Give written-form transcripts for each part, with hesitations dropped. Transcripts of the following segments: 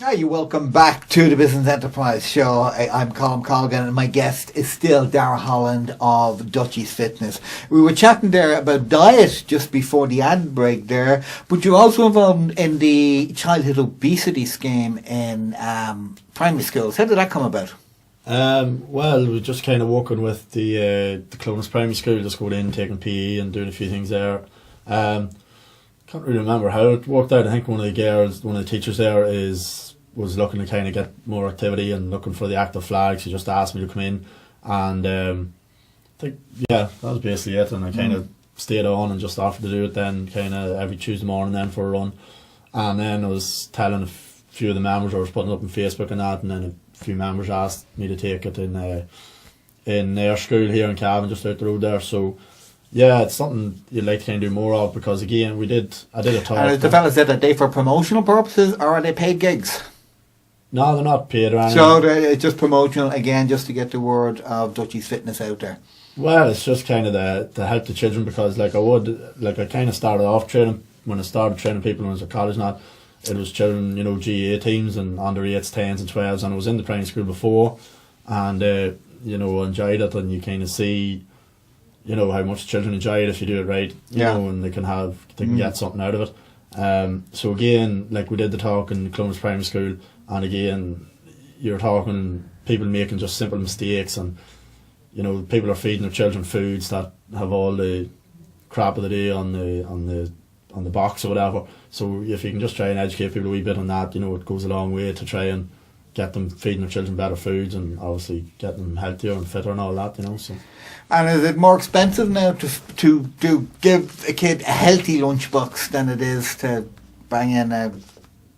Hi, you welcome back to the Business Enterprise Show. I'm Colm Colgan and my guest is still Darragh Holland of Dutchys Fitness. We were chatting there about diet just before the ad break there, but you're also involved in the childhood obesity scheme in primary schools. How did that come about? Well, we're just kind of working with the Clonus Primary School, just going in, taking PE and doing a few things there. Can't really remember how it worked out. I think one of the teachers there was looking to kind of get more activity and looking for the active flag. She just asked me to come in, and I think that was basically it. And I kind of stayed on and just offered to do it then, kind of every Tuesday morning then for a run. And then I was telling a few of the members, I was putting it up on Facebook and that, and then a few members asked me to take it in their school here in Cavan, just out the road there. So yeah, it's something you'd like to kind of do more of, because again, I did a talk. And the fellas said, are they for promotional purposes or are they paid gigs? No, they're not paid or anything. So it's just promotional, again, just to get the word of Dutchys Fitness out there. Well, it's just kind of to help the children, because I kind of started off training, when I started training people when I was at college, not it was children, GA teams and under 8s, 10s and 12s, and I was in the primary school before, and enjoyed it, and you kind of see how much children enjoy it if you do it right, and they can get something out of it. So again, we did the talk in Clonus Primary School, and again, you're talking people making just simple mistakes, and people are feeding their children foods that have all the crap of the day on the box or whatever. So if you can just try and educate people a wee bit on that, it goes a long way to try and get them feeding their children better foods, and obviously get them healthier and fitter and all that, So. And is it more expensive now to give a kid a healthy lunchbox than it is to bang in a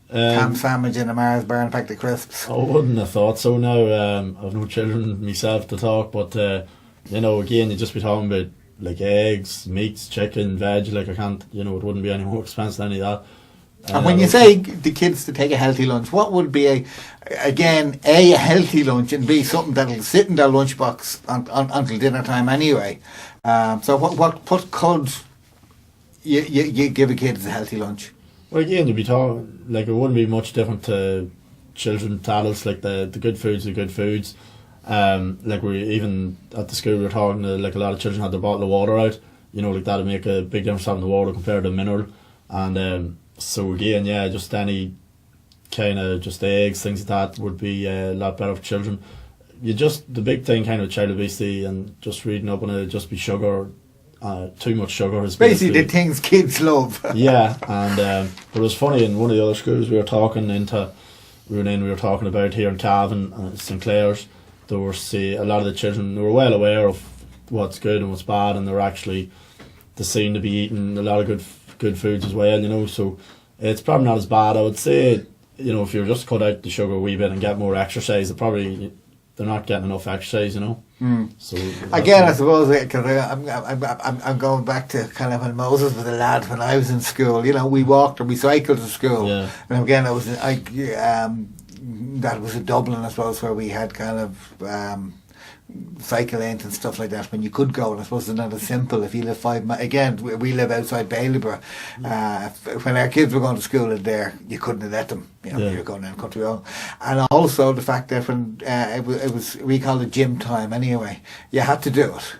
ham sandwich in a Mars bar and a pack of crisps? I wouldn't have thought so now. I've no children myself to talk, but again, you'd just be talking about eggs, meats, chicken, veg. I can't, it wouldn't be any more expensive than any of that. And when you say the kids to take a healthy lunch, what would be a healthy lunch, and B, something that'll sit in their lunchbox until dinner time anyway? So what could you give a kid as a healthy lunch? Well, again, you'd be talking it wouldn't be much different to children, to adults. The good foods are good foods. We even at the school we were talking to, a lot of children had their bottle of water out. That'd make a big difference having the water compared to mineral. And so again, just any kind of just eggs, things like that would be a lot better for children. The big thing kind of child obesity and just reading up on it, just be sugar. Too much sugar is basically the things kids love. Yeah, and but it was funny, in one of the other schools we were talking about here in Cavan, St Clair's. There were a lot of the children, they were well aware of what's good and what's bad, and they seem to be eating a lot of good foods as well, so it's probably not as bad. I would say, if you just cut out the sugar a wee bit and get more exercise, they're not getting enough exercise, So again, I suppose, because I'm going back to kind of when Moses was a lad when I was in school. We walked or we cycled to school, and again, that was in Dublin, I suppose, where we had kind of cycle lanes and stuff like that when you could go, and I suppose it's not as simple if you live 5 miles. Again, we live outside Ballybor. When our kids were going to school in there, you couldn't have let them, you were going down country road. And also the fact that when it was we called it gym time anyway, you had to do it.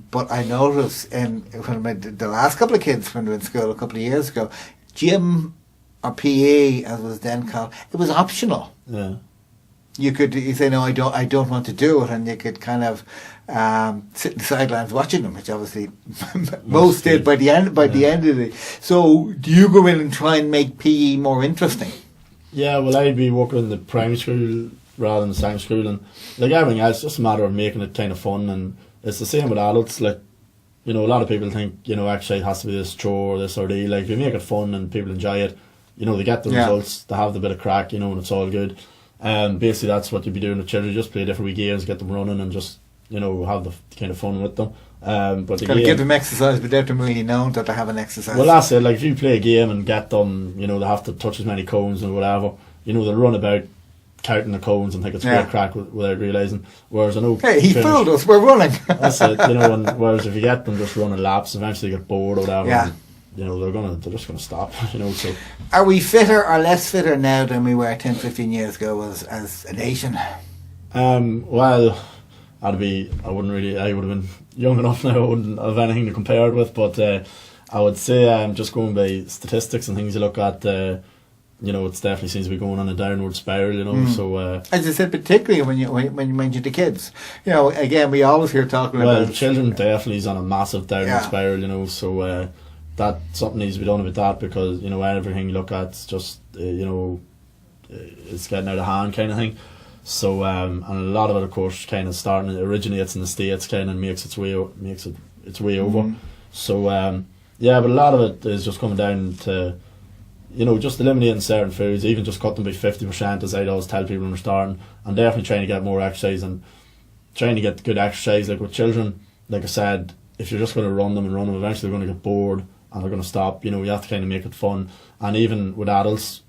But I noticed when the last couple of kids when they were in school a couple of years ago, gym or PE as it was then called, it was optional. You say, no, I don't want to do it, and you could kind of sit in the sidelines watching them, which obviously most did by the end of it. So do you go in and try and make PE more interesting? Yeah, well, I'd be working in the primary school rather than the secondary school, and everything else, it's just a matter of making it kind of fun. And it's the same with adults. A lot of people think actually it has to be this chore or this or that. If you make it fun and people enjoy it, they get the results, they have the bit of crack, and it's all good. Basically that's what you'd be doing with children. Just play different wee games, get them running, and just have the kind of fun with them. But again, give them exercise without them really knowing that they have an exercise. Well, that's it. If you play a game and get them, they have to touch as many cones or whatever. They'll run about counting the cones and think it's great crack without realising. Whereas I know, hey, he fooled us, we're running. That's it. And whereas if you get them just running laps, eventually they get bored or whatever. they're just gonna stop. So are we fitter or less fitter now than we were 10, 15 years ago as a nation? Well, I would have been young enough now. I wouldn't have anything to compare it with, but I would say just going by statistics and things you look at. It definitely seems to be going on a downward spiral. So as I said, particularly when you mention the kids, again we always hear talking about children. Definitely is on a massive downward spiral. So that something needs to be done with that, because everything you look at is just it's getting out of hand kind of thing. So and a lot of it, of course, kind of originates in the States, kind of makes its way over. So but a lot of it is just coming down to just eliminating certain foods, even just cut them by 50%, as I always tell people when they're starting, and definitely trying to get more exercise and trying to get good exercise. Like with children, like I said, if you're just going to run them, eventually they're going to get bored and they're going to stop. You have to kind of make it fun. And even with adults,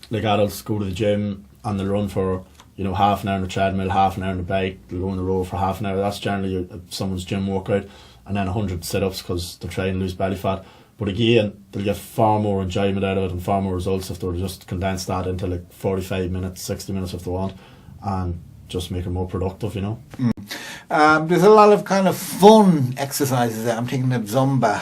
like adults go to the gym and they'll run for half an hour on the treadmill, half an hour on the bike, they'll go on the road for half an hour. That's generally someone's gym workout. And then 100 sit-ups because they're trying to lose belly fat. But again, they'll get far more enjoyment out of it and far more results if they were just condense that into like 45 minutes, 60 minutes if they want, and just make it more productive, There's a lot of kind of fun exercises there. I'm thinking of Zumba,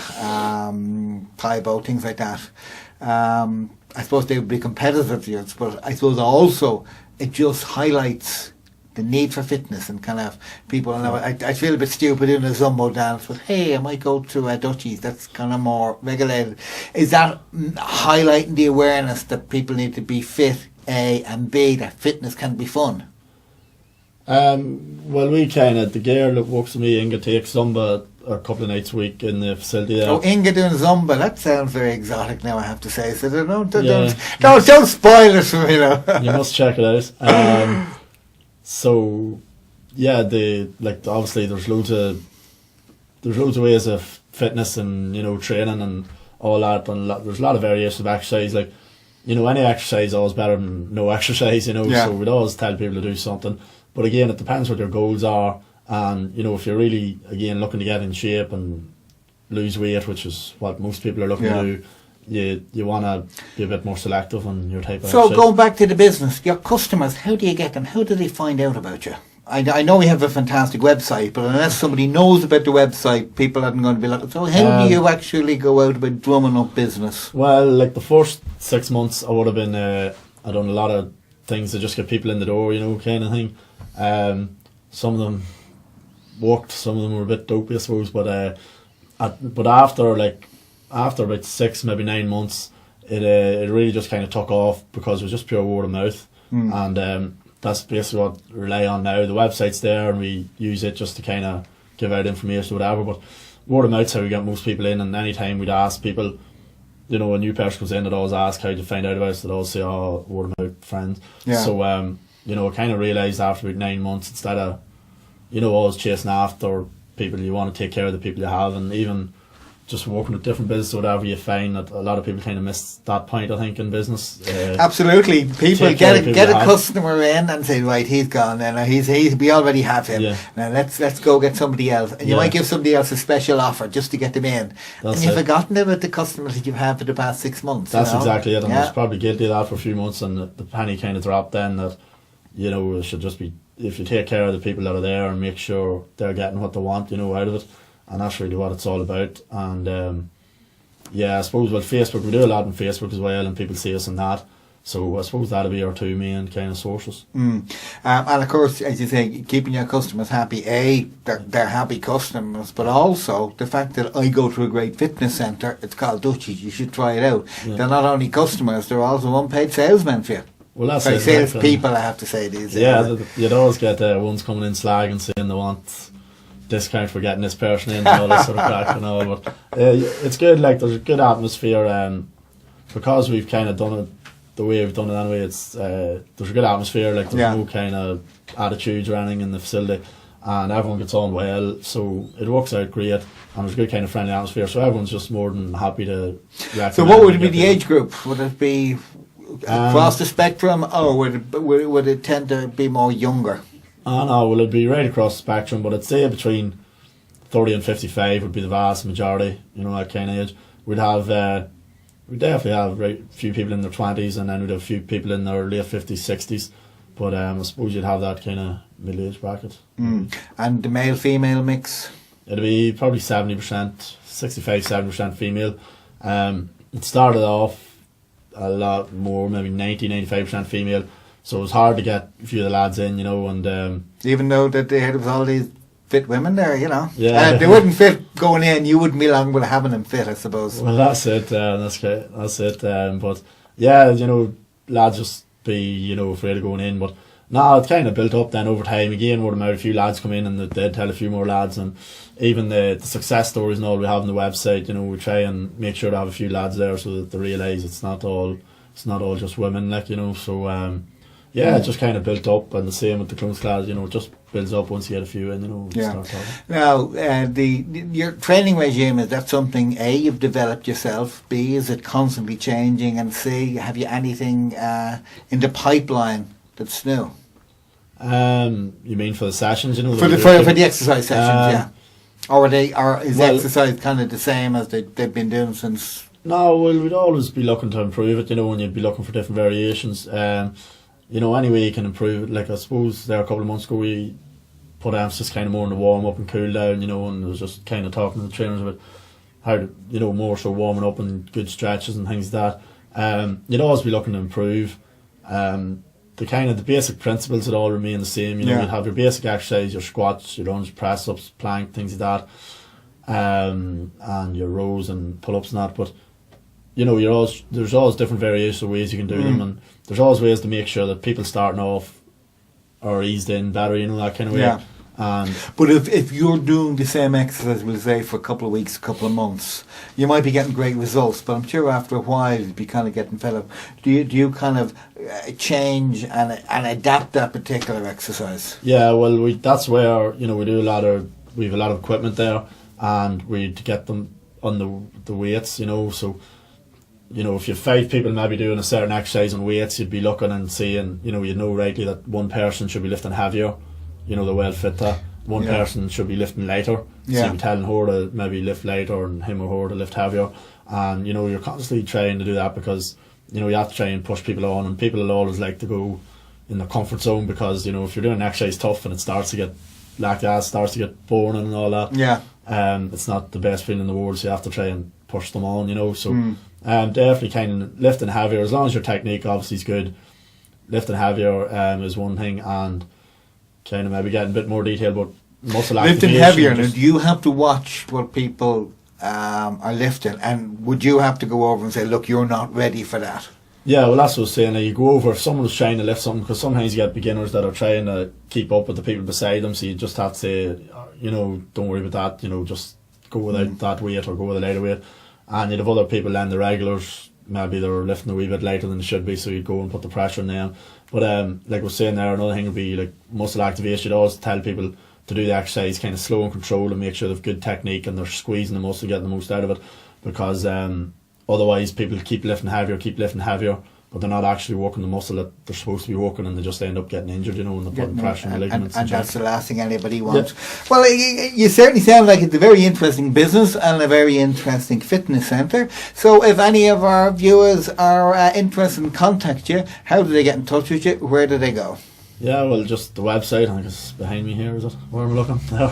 Taibo, things like that. I suppose they would be competitive, but I suppose also it just highlights the need for fitness and kind of people. I feel a bit stupid doing a Zumba dance, but hey, I might go to Dutchys. That's kind of more regulated. Is that highlighting the awareness that people need to be fit, A, and B, that fitness can be fun? Well, we the girl that works with me, Inga, takes Zumba a couple of nights a week in the facility there. Oh, Inga doing Zumba, that sounds very exotic now, I have to say. So don't spoil it for me. You must check it out. So, obviously there's loads of ways of fitness and training and all that, and there's a lot of variations of exercise. Like any exercise is always better than no exercise. So we'd always tell people to do something. But again, it depends what your goals are, and if you're really looking to get in shape and lose weight, which is what most people are looking to do. You want to be a bit more selective on your type of exercise. So going back to the business, your customers, how do you get them? How do they find out about you? I know we have a fantastic website, but unless somebody knows about the website, people aren't going to be looking. So how do you actually go out about drumming up business? Well, like the first 6 months, I would have been I done a lot of things to just get people in the door, kind of thing. Some of them worked, some of them were a bit dopey, I suppose. But after about 6, maybe 9 months, it really just kind of took off because it was just pure word of mouth. And that's basically what we rely on now. The website's there and we use it just to kind of give out information or whatever, but word of mouth's how we get most people in. And anytime we'd ask people, a new person comes in, they'd always ask how did you find out about us, they'd always say, oh, word of mouth, friends. So I kind of realised after about 9 months, instead of always chasing after people, you want to take care of the people you have. And even just working with different business or whatever, you find that a lot of people kind of miss that point, I think, in business. Absolutely. People get a customer in and say, right, he's gone and we already have him. Now let's go get somebody else. And you might give somebody else a special offer just to get them in. And you've forgotten about the customers that you've had for the past 6 months. That's exactly it. And I was probably guilty of that for a few months, and the penny kind of dropped then that, it should just be, if you take care of the people that are there and make sure they're getting what they want, out of it. And that's really what it's all about. And I suppose with Facebook, we do a lot on Facebook as well, and people see us in that. So I suppose that'll be our two main kind of sources. And of course, as you say, keeping your customers happy. They're happy customers, but also the fact that I go to a great fitness centre, it's called Dutchys, you should try it out. They're not only customers, they're also unpaid salesmen for you. Well, that's it. Sales people, I have to say these days. Yeah, you'd always get ones coming in slagging, saying they want discount for getting this person in and all this sort of crack and all, but it's good. Like, there's a good atmosphere, because we've kind of done it the way we've done it anyway. It's there's a good atmosphere. Like, there's no kind of attitudes or anything in the facility, and everyone gets on well, so it works out great. And there's a good kind of friendly atmosphere, so everyone's just more than happy to recommend. So what would be the age group? Would it be across the spectrum, or would it tend to be more younger? No, well, it'd be right across the spectrum, but I'd say between 30 and 55 would be the vast majority, that kind of age. we'd have we definitely have a few people in their 20s, and then we'd have a few people in their late 50s, 60s. But I suppose you'd have that kind of middle-age bracket. And the male-female mix? It'd be probably 70%, 65-70% female. It started off a lot more, maybe 90-95% female. So it was hard to get a few of the lads in, and even though that they had all these fit women there, Yeah. they wouldn't fit going in. You wouldn't be long with having them fit, I suppose. Well, that's it. That's it. But yeah, lads just be afraid of going in. But no, it kind of built up then over time. Again, word of mouth, a few lads come in, and they'd tell a few more lads, and even the success stories and all we have on the website. We try and make sure to have a few lads there so that they realise it's not all just women, So yeah, it just kind of built up, and the same with the Close class. It just builds up once you get a few in. Start talking. Now, your training regime, is that something A, you've developed yourself? B, is it constantly changing? And C, have you anything in the pipeline that's new? You mean for the sessions? For the exercise sessions, yeah. Or is exercise kind of the same as they've been doing since? No, well, we'd always be looking to improve it, and you'd be looking for different variations. Any way you can improve it. Like I suppose there a couple of months ago we put emphasis kind of more on the warm up and cool down, and it was just kind of talking to the trainers about how to, more so warming up and good stretches and things like that. You'd always be looking to improve. The basic principles would all remain the same. You'd have your basic exercise, your squats, your lunge, press ups, plank, things like that, and your rows and pull ups and that. But there's always different variations of ways you can do them, and there's always ways to make sure that people starting off are eased in better, that kind of way. Yeah. And but if you're doing the same exercise, we'll say, for a couple of weeks, a couple of months, you might be getting great results, but I'm sure after a while you'd be kind of getting fed up. Do you kind of change and adapt that particular exercise? Yeah, well, that's where we do we have a lot of equipment there, and we'd get them on the weights, so. If you have 5 people maybe doing a certain exercise on weights, you'd be looking and seeing, rightly that one person should be lifting heavier, they're well fit that. One person should be lifting lighter, so you'd be telling her to maybe lift lighter and him or her to lift heavier. And, you're constantly trying to do that because, you have to try and push people on, and people will always like to go in their comfort zone because, if you're doing exercise tough and it starts to get like that, starts to get boring and all that, it's not the best feeling in the world, so you have to try and push them on, so... definitely kind of lifting heavier, as long as your technique obviously is good. Lifting heavier is one thing, and kind of maybe getting a bit more detail about muscle activation. Lifting heavier, now do you have to watch what people are lifting, and would you have to go over and say, look, you're not ready for that? Yeah, well, that's what I was saying. You go over if someone was trying to lift something, because sometimes you get beginners that are trying to keep up with the people beside them, so you just have to say, don't worry about that, just go without that weight or go with a lighter weight. And you'd have other people then, the regulars, maybe they're lifting a wee bit lighter than they should be, so you'd go and put the pressure on them. But like I was saying there, another thing would be like muscle activation. You'd always tell people to do the exercise kind of slow and controlled and make sure they've good technique and they're squeezing the muscle, getting the most out of it, because otherwise people keep lifting heavier, but they're not actually working the muscle that they're supposed to be working, and they just end up getting injured, and they're putting pressure on the ligaments. And that's the last thing anybody wants. Yeah. Well, you certainly sound like it's a very interesting business and a very interesting fitness centre. So if any of our viewers are interested in contact you, how do they get in touch with you? Where do they go? Yeah, well, just the website. I think it's behind me here, is it? Where am I looking? I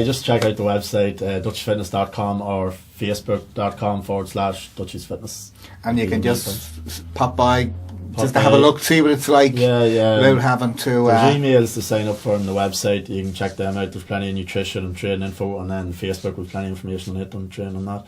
just check out the website, dutchysfitness.com or facebook.com/Dutchys Fitness. And you can just pop by just to have a look, see what it's like, without having to... There's emails to sign up for on the website. You can check them out. There's plenty of nutrition and training info, and then Facebook with plenty of information on it and training on that.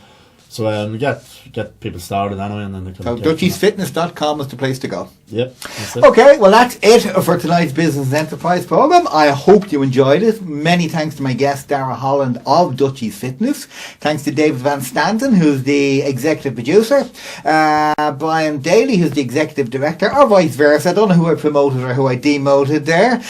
So get people started anyway, and then they can... So dutchysfitness.com is the place to go. Yep, that's it. Okay, well that's it for tonight's Business and Enterprise programme. I hope you enjoyed it. Many thanks to my guest Darragh Holland of Dutchys Fitness. Thanks to David Van Stanton, who's the executive producer. Brian Daly, who's the executive director, or vice versa. I don't know who I promoted or who I demoted there.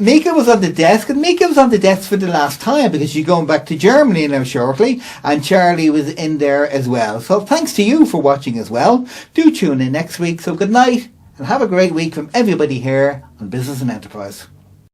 Mika was on the desk, and Mika was on the desk for the last time because she's going back to Germany now shortly, and Charlie was in there as well. So thanks to you for watching as well. Do tune in next week. So good night and have a great week from everybody here on Business and Enterprise.